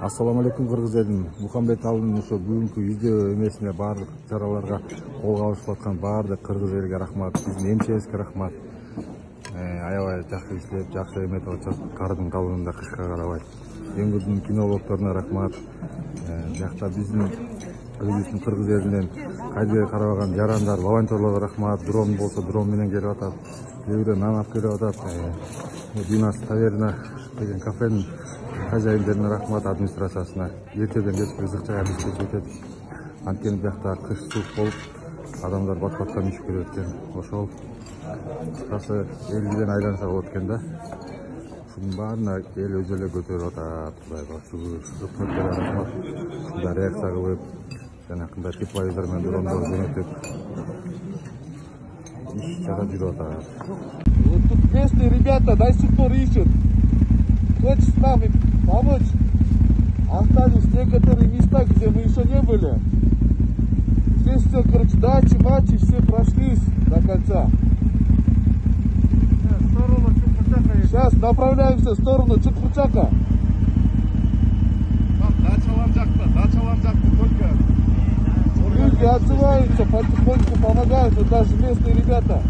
Ассаламу алейкум кыргыз элим. Мухаммед Алынын ошо бүгүнкү издөө эмесине баардык чараларга кол кабышып аткан баардык кыргыз элиге рахмат, биздин эмчебизге рахмат. Аябай жакшы иштеп, жакшы эметип атышат. Кардын калыбында кышка карабай. Өңүрдүн кинологторуна рахмат. Жакта биздин өзүбүздүн кыргыз элинен кайдыга карабаган жарандар, волонтерлорго рахмат. Дрон болсо дрон менен келип атат. Кээ нан алып келип атат. Динас таверна деген кафенин хозяиндерине рахмат, администрациясына. Эртеден кечке ызык чай алып кетет. Анткени биякта кыш суук болуп, адамдар бат-баттан üşүп келет экен. Ошол кыскасы элден айланса болот экен да. Ушунун баарына эл өзү эле көтөрүп атат. Кудайга шүгүр. Өкмөткө рахмат. Ушундай реакция кылып, жанакындай тепловизор менен дрондор жөнөтүп иш жасап жүрүп атат. Вот тут местные ребята до сих пор ищут. Хочешь нам помочь? Остались некоторые места, где мы еще не были. Здесь все, короче, дачи, мачи, все прошлись до конца. Сейчас направляемся в сторону Чукпурчака. Дачалар жакта только. Люди отзываются, потихоньку помогают, вот даже местные ребята.